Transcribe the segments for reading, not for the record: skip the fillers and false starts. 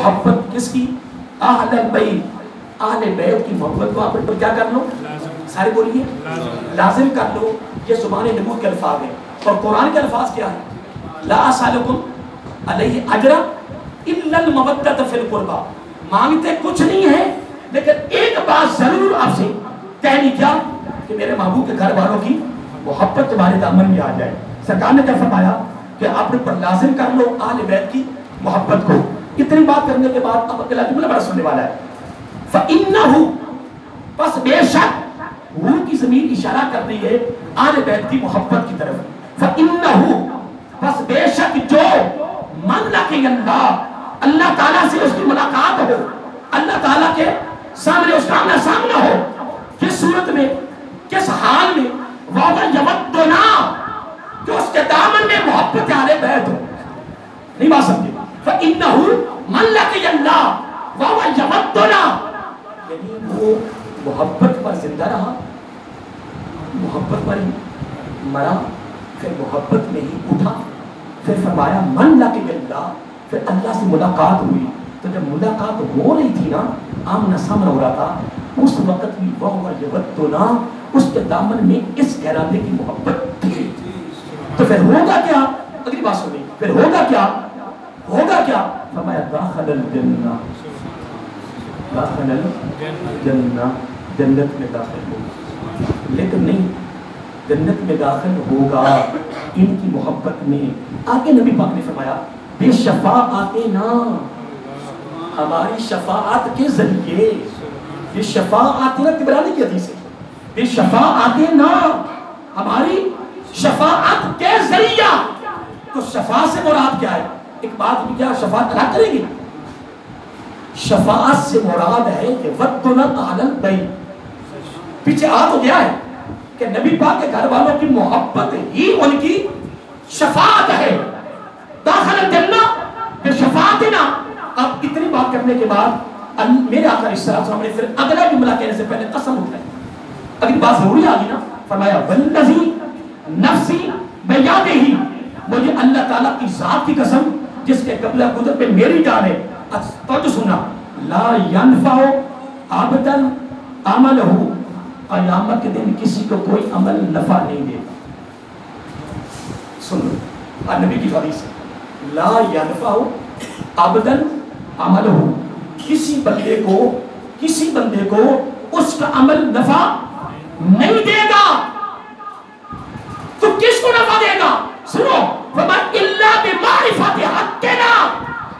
محبت کس کی؟ اہل البیت، اہل بیت کی محبت کو آپ کیا کر لو؟ سارے بولیے لازم کر لو. یہ زبان نبوت کے الفاظ ہیں. اور قرآن کے الفاظ کیا ہے؟ لا اسالکم علیہ اجرا الا المودۃ فی القربى. مانگتے کچھ نہیں ہے لیکن ایک بات ضرور آپ سے کہنی، کیا؟ کہ میرے محبوب کے گھر والوں کی محبت تمہارے دامن میں آ جائے. سرکار نے کیا فرمایا کہ آپ نے پر لازم کر لو اہل بیت کی محبت کو. اتنی بات کرنے کے بعد اب اگلا جملہ بڑا سننے والا ہے. فَإِنَّهُ، پس بے شک، روح کی زمین اشارہ کر رہی ہے اہل بیت کی محبت کی طرف. فَإِنَّهُ، پس بے شک جو من لقی اللہ، اللہ تعالیٰ سے اس کی ملاقات ہو، اللہ تعالیٰ کے سامنے اس کا آمنا سامنا ہو. کس صورت میں، کس حال میں؟ وَهُوَ يَوَدُّنَا، کہ اس کے دامن میں محبت اہل بیت ہو. نہیں بات سمجھے؟ فَإِنَّهُ مَن لَقِيَ اللَّهَ وَهُوَ يَوَدُّنَا، یعنی وہ محبت پر زندہ رہا، محبت پر ہی مرا، پھر محبت میں ہی اٹھا. پھر فرمایا من لقی اللہ، پھر اللہ سے ملاقات ہوئی. تو جب ملاقات ہو رہی تھی نا، آمنا سامنا ہو رہا تھا، اس وقت بھی وَهُوَ يَوَدُّنَا، اس کے دامن میں اس گھرانے کی محبت تھی. تو پھر ہوگا کیا؟ اگلی بات سنیں. پھر ہوگا کیا؟ ہوگا کیا؟ فرمایا داخل الجنہ، داخل الجنہ، جنت میں داخل ہوگا. لیکن نہیں، جنت میں داخل ہوگا ان کی محبت میں. آگے نبی پاک نے فرمایا بے شفاعتنا، ہماری شفاعت کے ذریعے. یہ شفاعتنا تبرانی کی حدیث ہے. بے شفاعتنا، ہماری شفاعت کے ذریعہ. تو شفاعت سے مراد کیا ہے؟ ایک بات بھی، کیا شفاعت ادا کریں گے؟ شفاعت سے مراد ہے کہ وَدُّنَا أَهْلَ الْبَيْتِ. پیچھے آ تو گیا ہے کہ نبی پاک کے گھر والوں کی محبت ہی ان کی شفاعت ہے. داخل الجنہ بشفاعتنا. اب اتنی بات کرنے کے بعد میرے آقا علیہ السلام نے پھر اگلا جملہ کہنے سے پہلے قسم اٹھائی. اگلی بات ضروری آ گئی نا. فرمایا وَالَّذِي نَفْسِي بِيَدِهِ، مجھے اللہ تعالیٰ کی ذات کی قسم جس کے قبلہ قدرت پہ میری جان ہے. تو سنا، لا ينفع عبدا عملہ، قیامت کے دن کسی کو کوئی عمل نفع نہیں دے. سن لو نبی کی حدیث ہے، لا ينفع عبدا عملہ، کسی بندے کو اس کا عمل نفع نہیں دے گا. تو کس کو نفع دے گا؟ سنو، فَمَنْ إِلَّا بِمَعْرِفَةِ حَقِّنَا،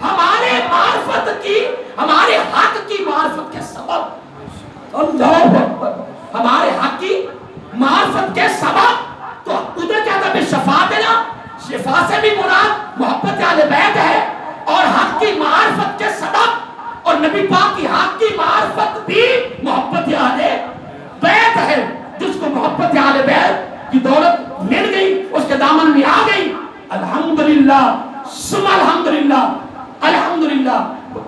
ہمارے معرفت کی، ہمارے حق کی معرفت کے سبب. اللہ اکبر، ہمارے حق کی معرفت کے سبب. تو ادھر کیا تھا؟ شفاعتنا، شفا سے بھی مراد محبت اہل بیت ہے، اور حق کی معرفت کے سبب. اور نبی پاک کی حق کی معرفت بھی محبت اہل بیت ہے. جس کو محبت اہل بیت کی دولت مل گئی، اس کے دامن میں آ گئی، الحمدللہ ثم الحمدللہ، الحمدللہ.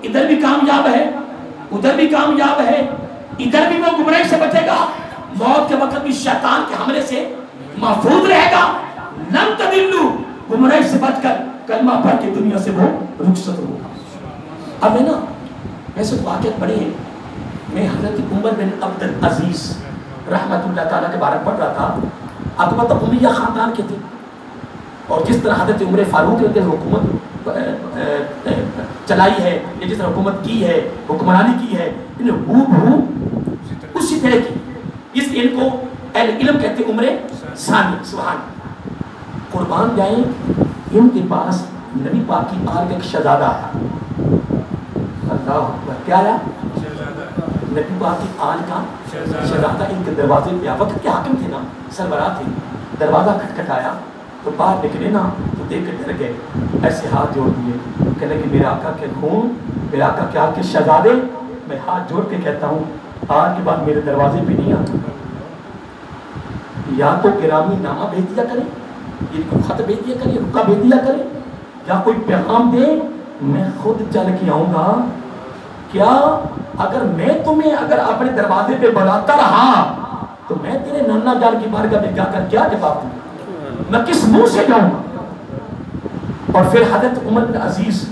ادھر بھی کامیاب ہے، ادھر بھی کامیاب ہے، ادھر بھی وہ گمراہی سے بچے گا، موت کے وقت بھی شیطان کے حملے سے محفوظ رہے گا. لن تضلوا، گمراہی سے بچ کر کلمہ پڑھ کے دنیا سے وہ رخصت ہوگا. اب ہے نا، ویسے واقعات بڑی ہیں. میں حضرت عمر بن عبد العزیز رحمت اللہ تعالیٰ کے بارے میں پڑھ رہا تھا. عقبہ امیہ خاندان کے تھے، اور جس طرح حضرت عمر فاروق نے حکومت چلائی ہے، یا جس طرح حکومت کی ہے، حکمرانی کی ہے، انہیں اسی طرح کی. اس ان کو اہل علم کہتے عمر ثانی. سبحان قربان جائیں، ان کے پاس نبی پاک کی آل کا ایک شہزادہ آیا. اللہ اکبر، کیا آیا؟ نبی پاک کی آل کا شہزادہ ان کے دروازے پہ. وقت کے حاکم تھے نا، سربراہ تھے. دروازہ کھٹکھٹایا تو باہر نکلے نا، تو دیکھ کے ڈر گئے، ایسے ہاتھ جوڑ دیے، کہنے کہ میرے آقا کے خون، میرے آقا کے آل کے شہزادے، میں ہاتھ جوڑ کے کہتا ہوں آج کے بعد میرے دروازے پہ نہیں آتا. یا تو گرامی نامہ بھیج دیا کرے، ان کو خط بھیج دیا کرے، رکا بھیج دیا کرے، یا کوئی پیغام دے، میں خود چل کے آؤں گا. کیا اگر میں تمہیں اگر اپنے دروازے پہ بلاتا رہا تو میں تیرے نانا جان کی بارگاہ میں جا کر کیا جواب دوں؟ میں کس منہ سے جاؤں گا؟ اور پھر حضرت عمر بن عزیز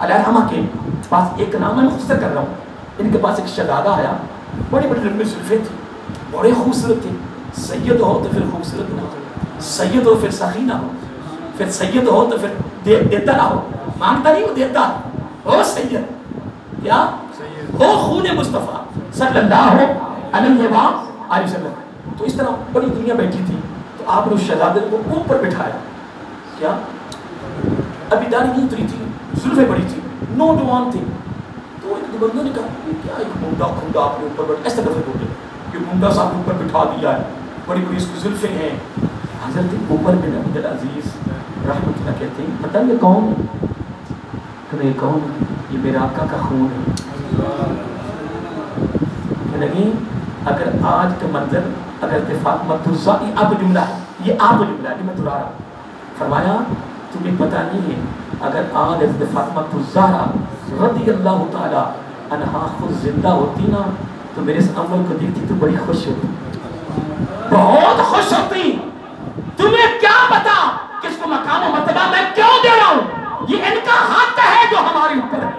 علیہ الرحمہ کے پاس ایک نام میں مختصر کر رہا ہوں. ان کے پاس ایک شہزادہ آیا, بڑی بڑی لمبی زلفیں تھیں, بڑے خوبصورت تھے. سید ہو تو پھر خوبصورت نہ ہو, سید ہو پھر سخی نہ ہو, پھر سید ہو تو پھر دیتا نہ ہو, مانگتا نہیں وہ دیتا ہو. سید کیا ہو خون مصطفیٰ صلی اللہ علیہ وسلم. تو اس طرح بڑی دنیا بیٹھی تھی, تو آپ نے اس شہزادے کو اوپر بٹھایا. کیا ابھی داڑھی نہیں اتری تھی, زلفیں بڑی تھی, نوجوان تھے. تو ایک دو بندوں نے کہا کیا ایک منڈا کھنڈا آپ نے اوپر بیٹھا, ایسا دفعہ بولے کہ منڈا صاحب اوپر بٹھا دیا ہے, بڑی بڑی اس کی زلفیں ہیں. حضرت عمر بن عبدالعزیز رحمۃ اللہ کہتے ہیں پتہ یہ کون ہے؟ کہ یہ کون ہے؟ یہ میرا آقا کا خون ہے. نہیں اگر آج کا منظر اگر فاطمہ الزہرا, یہ آپ جملہ ہے, یہ آپ جملہ ہے میں دہرا رہا ہوں. فرمایا تمہیں پتہ نہیں ہے اگر آج حضرت فاطمہ الزہرا رضی اللہ تعالی عنہا خود زندہ ہوتی نا تو میرے اس عمل کو دیکھتی تو بڑی خوش ہوتی, بہت خوش ہوتی. تمہیں کیا پتا کس کو مقام و مرتبہ میں کیوں دے رہا ہوں, یہ ان کا حق ہے جو ہمارے اوپر ہے.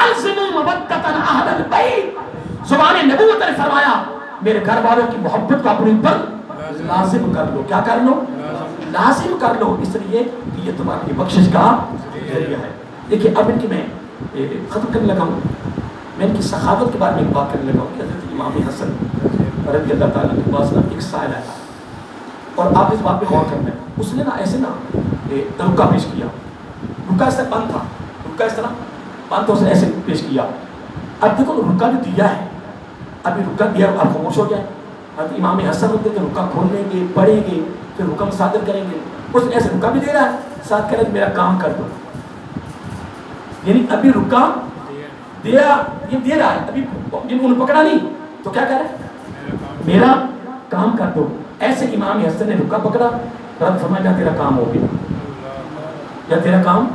الزموا مودۃ اہل البیت, زبان نبوت نے فرمایا میرے گھر والوں کی محبت کو اپنے اوپر لازم کر لو. کیا کر لو؟ لازم کر لو, اس لیے کہ یہ تمہاری بخشش کا ذریعہ ہے. دیکھیے اب ان کی میں ختم کرنے لگا ہوں. میں ان کی سخاوت کے بارے میں ایک بات کرنے لگا ہوں کہ حضرت امام حسن رضی اللہ تعالیٰ کے پاس ایک سائل آیا, اور آپ اس بات پہ غور کرنا ہے. اس نے نا ایسے نا رکا پیش کیا, رکا اس طرح بند تھا, رکا اس طرح بند تو اس نے ایسے پیش کیا. اب دیکھو رکا جو دیا ہے, ابھی رکا دیا اب خاموش ہو جائے. حضرت امام حسن رضی اللہ رکا کھول لیں گے, پڑھیں گے, پھر حکم صادر کریں گے. اس نے ایسے رکا بھی دے رہا ہے, ساتھ کہہ رہا ہے میرا کام کر دو. یعنی ابھی رکا دیا, یہ دے رہا ہے, ابھی جن کو پکڑا نہیں تو کیا کہہ رہا ہے میرا کام کر دو. ایسے امام حسن نے رکا پکڑا, رب فرمایا تیرا کام ہو گیا, یا تیرا کام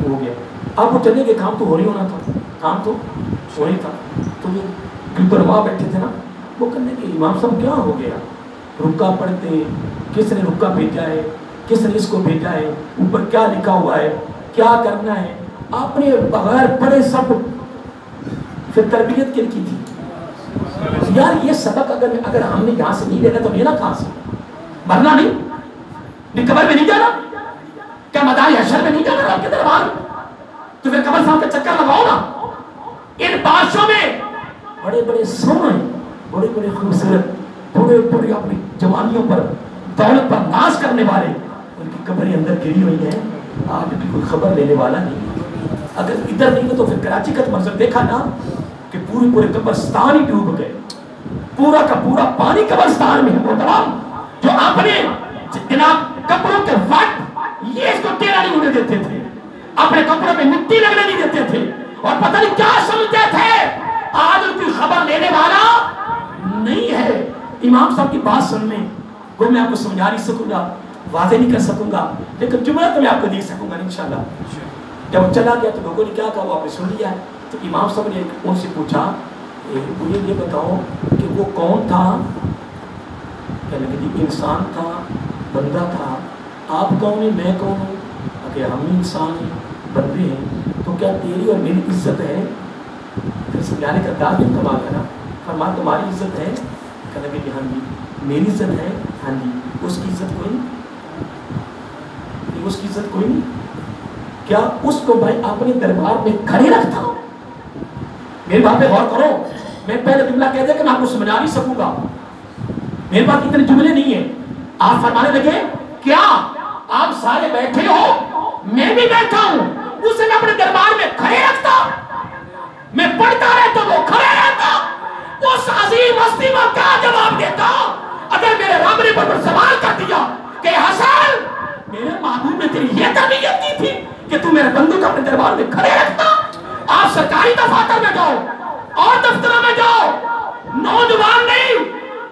ہو گیا. اب وہ چلے گئے, کام تو ہو رہی ہونا تھا, کام تو ہو رہی تھا. تو وہ بالکل وہاں بیٹھے تھے نا, وہ کرنے کے امام صاحب کیا ہو گیا, رکا پڑھتے, کس نے رکا بھیجا ہے, کس نے اس کو بھیجا ہے, اوپر کیا لکھا ہوا ہے, کیا کرنا ہے. آپ نے بغیر پڑھے سب, پھر تربیت کن کی تھی یار. یہ سبق اگر ہم نے یہاں سے نہیں لینا تو لینا کہاں سے؟ مرنا نہیں, قبر میں نہیں جانا, کیا مدار حشر میں نہیں جانا رب کے دربار, تو پھر قبر صاحب کا چکر لگاؤ نا. ان بادشاہوں میں بڑے بڑے سونے, بڑے بڑے خوبصورت, بڑے بڑے اپنی جوانیوں پر دولت پر ناز کرنے والے, ان کی قبریں اندر گری ہوئی ہیں, آج بھی کوئی خبر لینے والا نہیں. اگر ادھر نہیں تو پھر کراچی کا منظر دیکھا نا کہ پورے قبرستان ہی ڈوب گئے, پورا کا پورا پانی قبرستان میں ہے. وہ تمام جو اپنے جناب قبروں کے وقت یہ اس کو ٹیڑھا نہیں ہونے دیتے تھے, اپنے قبروں میں مٹی لگنے نہیں دیتے تھے, اور پتہ نہیں کیا سمجھتے تھے, آج ان کی خبر لینے والا نہیں ہے. امام صاحب کی بات سن لیں, وہ میں آپ کو سمجھا نہیں سکوں گا, واضح نہیں کر سکوں گا, لیکن جملہ تو میں آپ کو دے سکوں گا انشاءاللہ. جب چلا گیا تو لوگوں نے کیا کہا, وہ آپ نے سن لیا ہے. تو امام صاحب نے ان سے پوچھا مجھے یہ بتاؤ کہ وہ کون تھا؟ کہنے لگے انسان تھا, بندہ تھا. آپ کون ہیں, میں کون ہوں؟ کہ ہم ہی انسان ہیں, بندے ہیں, تو کیا تیری اور میری عزت ہے؟ پھر سمجھانے کا انداز بھی کمال ہے نا. فرمایا تمہاری عزت ہے؟ کہنے لگے ہاں جی. میری عزت ہے؟ ہاں جی. اس کی عزت کوئی نہیں, اس کی عزت کوئی نہیں. کیا اس کو میں اپنے دربار میں کھڑے رکھتا ہوں؟ میری بات پہ غور کرو. میں پہلے جملہ کہہ دیا کہ میں آپ کو سمجھا نہیں سکوں گا, میرے پاس اتنے جملے نہیں ہیں. آپ فرمانے لگے کیا آپ سارے بیٹھے ہو, میں بھی بیٹھا ہوں, اسے میں اپنے دربار میں کھڑے رکھتا, میں پڑھتا رہتا, وہ کھڑے رہتا. اس عظیم ہستی میں کیا جواب دیتا اگر میرے رب نے پر سوال کر دیا کہ حسن میرے معبود نے تیری یہ تربیت کی تھی کہ تو میرے بندوں کو اپنے دربار میں کھڑے رکھتا؟ آپ سرکاری دفاتر میں جاؤ اور دفتروں میں جاؤ, نوجوان نہیں,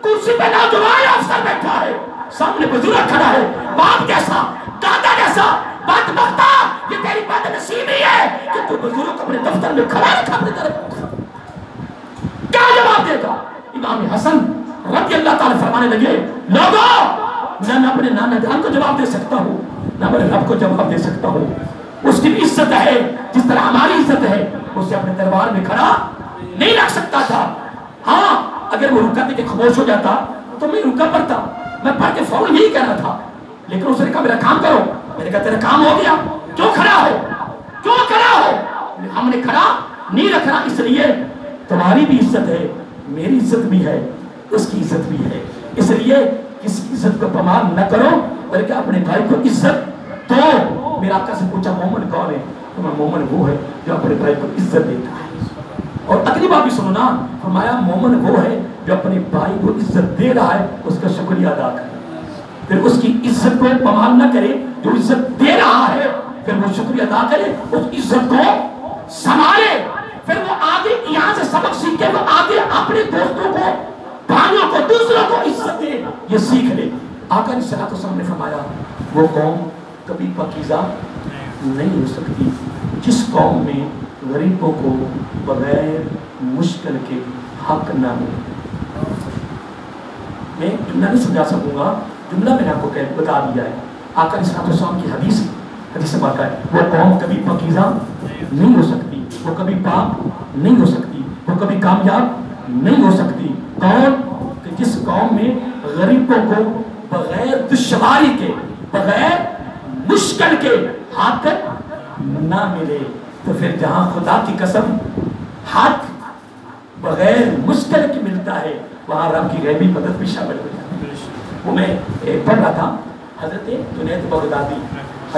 کرسی پہ نوجوان افسر بیٹھا ہے, سامنے بزرگ کھڑا ہے, باپ جیسا, دادا جیسا. بدبختہ, یہ تیری بد نصیبی ہے کہ تو بزرگ کو اپنے دفتر میں کھڑا رکھا اپنے طرف. کیا جواب دے گا؟ امام حسن رضی اللہ تعالی فرمانے لگے لوگوں, نہ اپنے نانا جان کو جواب دے سکتا ہوں, نہ اپنے رب کو جواب دے سکتا ہوں. اس کی بھی عزت ہے جس طرح ہماری عزت ہے. اسے اپنے دربار میں کھڑا نہیں رکھ سکتا تھا. ہاں اگر وہ رکا دے کے خاموش ہو جاتا تو میں رکا پڑتا, میں پڑھ کے فوراً یہی کہنا تھا, لیکن اس نے کہا میرا کام کرو. میں نے کہا تیرا کام ہو گیا, کیوں کھڑا ہو, کیوں کھڑا ہو؟ ہم نے کھڑا نہیں رکھنا, اس لیے تمہاری بھی عزت ہے, میری عزت بھی ہے, اس کی عزت بھی ہے, اس لیے کسی کی عزت کو پامال نہ کرو بلکہ اپنے بھائی کو عزت دو. میرا آقا سے پوچھا مومن کون ہے؟ تو میں مومن وہ ہے جو اپنے بھائی کو عزت دیتا ہے. اور اگلی بات بھی سنو نا, فرمایا مومن وہ ہے جو اپنے بھائی کو عزت دے رہا ہے اس کا شکریہ ادا کرے, پھر اس کی عزت کو پامال نہ کرے. جو عزت دے رہا ہے پھر وہ شکریہ ادا کرے, اس عزت کو سنبھالے, پھر وہ آگے یہاں سے سبق سیکھے, وہ آگے اپنے دوستوں کو, بھائیوں کو, دوسروں کو عزت دے, یہ سیکھ لے. آقا علیہ الصلوۃ والسلام نے فرمایا وہ قوم کبھی پاکیزہ نہیں ہو سکتی جس قوم میں غریبوں کو بغیر مشکل کے حق نہ ہو. میں جملہ نہیں سمجھا سکوں گا, جملہ میں نے آپ کو بتا دیا ہے. آقا علیہ الصلوۃ والسلام کی حدیث میں آتا ہے وہ قوم کبھی پاکیزہ نہیں ہو سکتی, وہ کبھی پاک نہیں ہو سکتی, وہ کبھی کامیاب نہیں ہو سکتی. کون؟ کہ جس قوم میں غریبوں کو بغیر دشواری کے, بغیر مشکل کے حق نہ ملے. تو پھر جہاں خدا کی قسم حق بغیر مشکل کے ملتا ہے وہاں رب کی غیبی مدد بھی شامل ہو جاتی ہے. وہ میں پڑھ رہا تھا, حضرت جنید بغدادی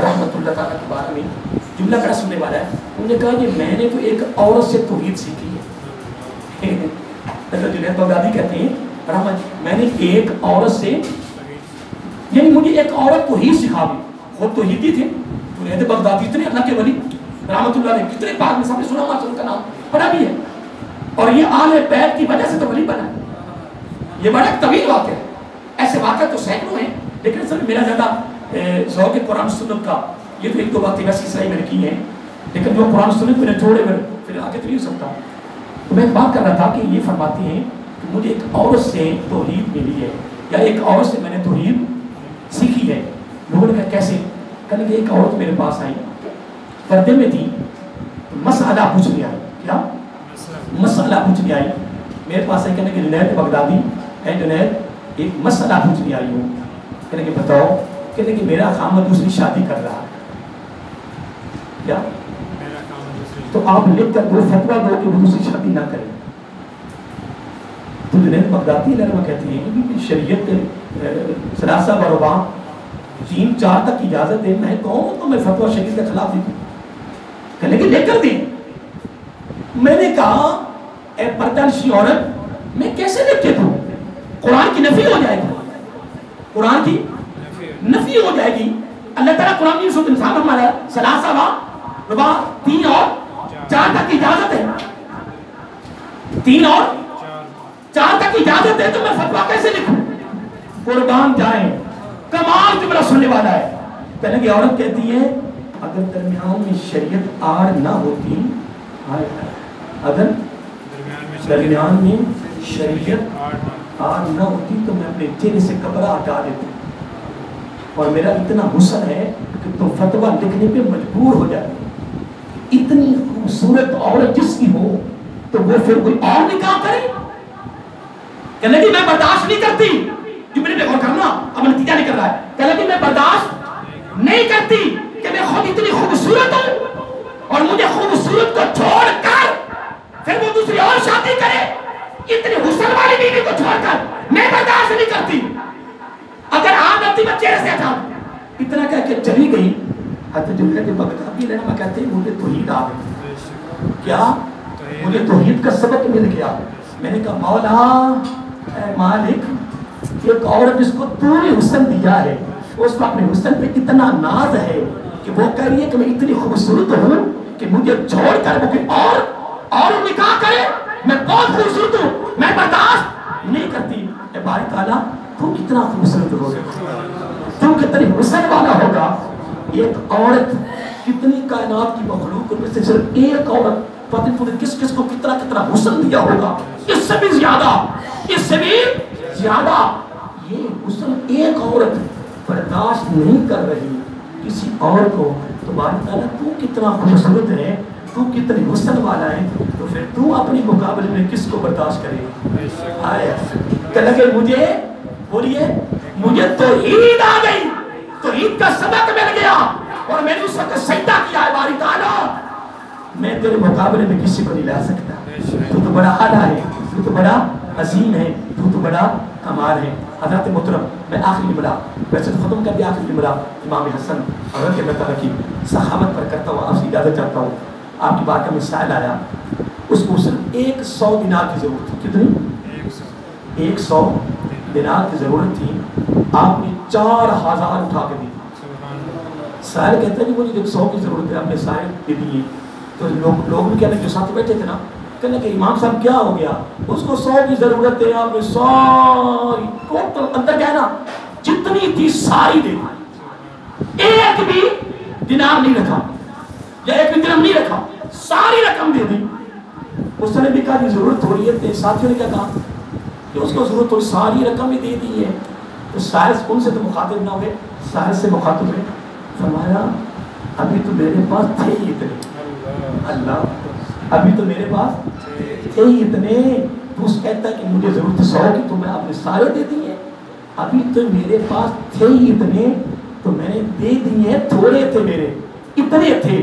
رحمۃ اللہ تعالیٰ کے بارے میں جملہ بڑا سننے والا ہے. انہوں نے کہا کہ میں نے تو ایک عورت سے توحید سیکھی ہے. حضرت جنید بغدادی کہتے ہیں میں نے ایک عورت سے, یعنی مجھے ایک عورت توحید سکھا دی. خود توحیدی تھے جنید بغدادی, اتنے اللہ کے ولی رحمۃ اللہ علیہ, کتنے بعد میں سب نے سنا ماشاء اللہ کا نام پڑھا بھی ہے, اور یہ آل بیت کی وجہ سے تو ولی بنا. یہ بڑا طویل واقعہ ہے, ایسے واقعہ تو سینکڑوں ہیں, لیکن سر میرا زیادہ ذوق قرآن سنت کا, یہ تو ایک دو باتیں ویسی صحیح میں نے کی ہیں, لیکن جو قرآن سنت میں نے چھوڑے پھر آگے تو نہیں ہو سکتا. تو میں ایک بات کر رہا تھا کہ یہ فرماتی ہیں کہ مجھے ایک عورت سے توحید ملی ہے, یا ایک عورت سے میں نے توحید سیکھی ہے. لوگوں نے کہا کیسے؟ کہنے کہ ایک عورت میرے پاس آئی, پردے میں تھی, مسئلہ پوچھنے آئی. کیا مسئلہ پوچھنے آئی میرے پاس آئی, کہنے کہ جنید بغدادی ہے, جنید ایک مسئلہ پوچھنے آئی ہوں. کہنے کہ بتاؤ. کہنے کہ میرا خامد دوسری شادی کر رہا ہے. کیا؟ تو آپ لکھ کر دو فتویٰ دو کہ وہ دوسری شادی نہ کرے. تو جنید بغدادی لرما کہتی ہیں کہ شریعت ثلاثہ و رباع 3-4 تک اجازت ہے, میں کہوں تو میں فتویٰ شریعت کے خلاف دیتی. کہنے کہ لے کر دیں. میں نے کہا اے پردہ عورت میں کیسے لکھ کے دوں؟ قرآن کی نفی ہو جائے گی, قرآن کی نفی ہو جائے گی. اللہ تعالیٰ قرآن کی سورۃ النساء میں ہمارا ثلاثہ و رباع 3 اور 4 تک اجازت ہے, 3 اور 4 تک اجازت ہے, تو میں فتویٰ کیسے لکھوں؟ قربان جائیں, کمال جملہ سننے والا ہے. کہنے کی عورت کہتی ہے اگر درمیان میں شریعت آڑ نہ ہوتی, اگر درمیان میں شریعت آڑ نہ ہوتی تو میں اپنے چہرے سے کپڑا ہٹا دیتی, اور میرا اتنا حسن ہے کہ تم فتویٰ لکھنے پہ مجبور ہو جاتی. اتنی خوبصورت عورت جس کی ہو تو وہ پھر کوئی اور نکاح کرے؟ کہنے کی میں برداشت نہیں کرتی. جملے پہ غور کرنا, اب نتیجہ نہیں کر رہا ہے. کہنے کی میں برداشت نہیں کرتی کہ میں خود اتنی خوبصورت ہوں اور مجھے خوبصورت کو چھوڑ کر پھر وہ دوسری اور شادی کرے. اتنی حسن والی بیوی کو چھوڑ کر میں برداشت نہیں کرتی. اگر آپ اپنی بچے سے ہٹا, اتنا کہہ کے چلی گئی. حضرت جنید بغدادی لرما کہتے ہیں مجھے توحید آ گئی. کیا؟ مجھے توحید کا سبق مل گیا. میں نے کہا مولا اے مالک, ایک عورت جس کو تو نے حسن دیا ہے, اس کو اپنے حسن پہ اتنا ناز ہے کہ وہ کہہ رہی ہے کہ میں اتنی خوبصورت ہوں کہ مجھے چھوڑ کر وہ کوئی اور نکاح کرے. میں بہت خوبصورت ہوں, میں برداشت نہیں کرتی. اے باری تعالیٰ تو کتنا خوبصورت ہوگا, تو کتنی حسن والا ہوگا. ایک عورت کتنی کائنات کی مخلوق میں سے صرف ایک عورت پتہ نہیں کس کس کو کتنا کتنا حسن دیا ہوگا. اس سے بھی زیادہ, اس سے بھی زیادہ یہ حسن ایک عورت برداشت نہیں کر رہی, کسی اور کو تو بات تعالیٰ تو کتنا خوبصورت ہے، تو کتنے حسن والا ہے، تو پھر تو اپنی مقابلے میں کس کو برداشت کرے گا؟ آیا کہ لگے مجھے، بولیے مجھے توحید آ گئی، توحید کا سبق مل گیا اور میں نے اس وقت سجدہ کیا ہے باری تعالیٰ، میں تیرے مقابلے میں کسی کو نہیں لا سکتا، تو بڑا اعلیٰ ہے، تو بڑا عظیم ہے، تو بڑا کمال ہے۔ حضرت محترم، میں آخری جملہ ویسے تو ختم کر دیا، آخری جملہ امام حسن حضرت اللہ تعالیٰ کی صحابت پر کرتا ہوں، آپ سے اجازت چاہتا ہوں۔ آپ کی بات کا مسائل آیا، اس کو صرف 100 دینار کی ضرورت تھی، کتنی؟ 100 دینار کی ضرورت تھی، آپ نے 4000 اٹھا کے دی۔ سائل کہتے ہیں کہ مجھے 100 کی ضرورت ہے، آپ نے سائل دے دیے، تو لوگ بھی کہنے جو ساتھ بیٹھے تھے نا، کہنے کہ امام صاحب کیا ہو گیا، اس کو 100 کی ضرورت ہے، آپ نے ساری ٹوٹل اندر کیا ہے نا جتنی تھی ساری دے دی، ایک بھی دینار نہیں رکھا یا ایک بھی درہم نہیں رکھا، ساری رقم دے دی۔ اس نے بھی کہا کہ ضرورت تھوڑی ہے، ساتھیوں نے کیا کہا کہ اس کو ضرورت تھوڑی، ساری رقم ہی دے دی ہے۔ تو سائز ان سے تو مخاطب نہ ہوئے، سائز سے مخاطب ہوئے، فرمایا ابھی تو میرے پاس تھے ہی اتنے، اللہ ابھی تو میرے پاس تھے ہی اتنے، تو اس کہتا ہے کہ مجھے ضرورت 100 کی تو میں آپ نے سارے دے دیے، ابھی تو میرے پاس تھے ہی اتنے تو میں نے دے دیے، تھوڑے تھے میرے، اتنے تھے۔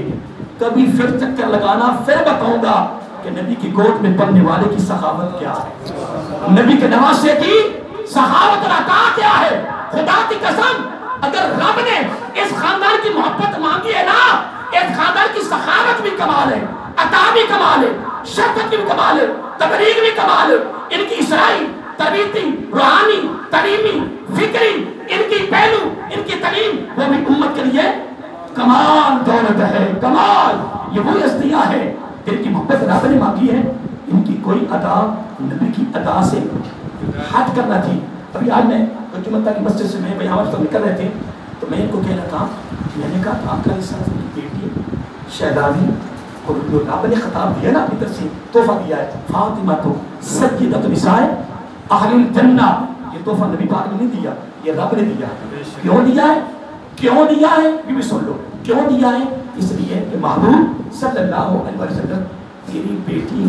کبھی پھر چکر لگانا، پھر بتاؤں گا کہ نبی کی گود میں پڑھنے والے کی سخاوت کیا ہے، نبی کے نواسے کی سخاوت اور عطا کیا ہے۔ خدا کی قسم اگر رب نے اس خاندان کی محبت مانگی ہے نا، اس خاندان کی سخاوت بھی کمال ہے، عطا بھی کمال ہے، شفقت بھی کمال ہے، تبلیغ بھی کمال ہے، ان کی اسرائی تربیتی روحانی تعلیمی فکری ان کی پہلو ان کی تعلیم وہ بھی امت کے لیے کمال دولت ہے، کمال۔ یہ وہی ہستیاں ہے جن کی محبت رب نے مانگی ہے، ان کی کوئی ادا نبی کی ادا سے ہٹ کرنا تھی۔ ابھی آج میں جمعہ کی مسجد سے میں بیان پر نکل رہے تھے تو میں ان کو کہہ رہا تھا، میں نے کہا آپ کا اس کی بیٹی شہزادی کو جو رب نے خطاب دیا نا اپنی طرف سے تحفہ دیا ہے، فاطمہ تو سیدۃ النساء اہل الجنہ، یہ تحفہ نبی پاک نے نہیں دیا، یہ رب نے دیا۔ کیوں دیا ہے؟ کیوں دیا ہے یہ بھی سن لو، کیوں دیا ہے؟ اس لیے کہ محبوب صلی اللہ علیہ وسلم تیری بیٹی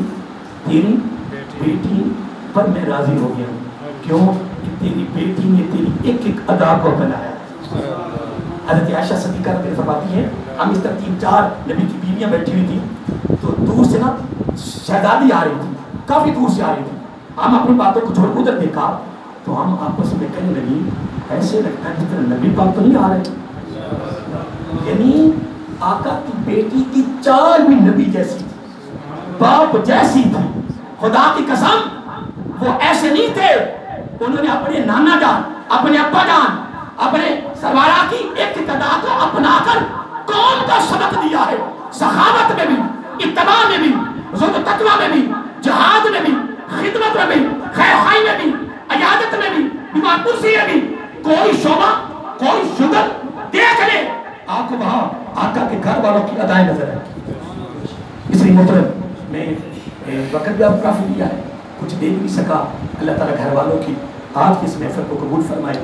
پر میں راضی ہو گیا ہوں۔ کیوں؟ کہ تیری بیٹی نے تیری ایک ایک ادا کو بنایا۔ حضرت عائشہ صدیقہ رضی اللہ فرماتی ہیں ہم اس طرح 3-4 نبی کی بیویاں بیٹھی ہوئی تھیں تو دور سے نا شہزادی آ رہی تھی، کافی دور سے آ رہی تھی، ہم اپنی باتوں کو چھوڑ ادھر دیکھا تو ہم آپس میں کہنے لگی ایسے لگتا ہے جس طرح نبی پاک تو نہیں آ رہے، یعنی آقا کی بیٹی کی چال بھی نبی جیسی تھی، باپ جیسی تھی۔ خدا کی قسم وہ ایسے نہیں تھے، انہوں نے اپنے نانا جان، اپنے ابا جان، اپنے سرورہ کی ایک ادا کو اپنا کر قوم کا سبق دیا ہے، سخاوت میں بھی، اتباع میں بھی، زہد و تقوی میں بھی، جہاد میں بھی، خدمت میں بھی، خیر خواہی میں بھی، عیادت میں بھی، بیمار پرسی میں بھی، کوئی شعبہ کوئی شغل دیکھ لے آپ کو وہاں آقا کے گھر والوں کی ادائیں نظر آئیں۔ اس لیے محترم میں وقت بھی آپ کافی لیا ہے، کچھ دے بھی نہیں سکا، اللہ تعالیٰ گھر والوں کی آج کی اس محفل کو قبول فرمائے۔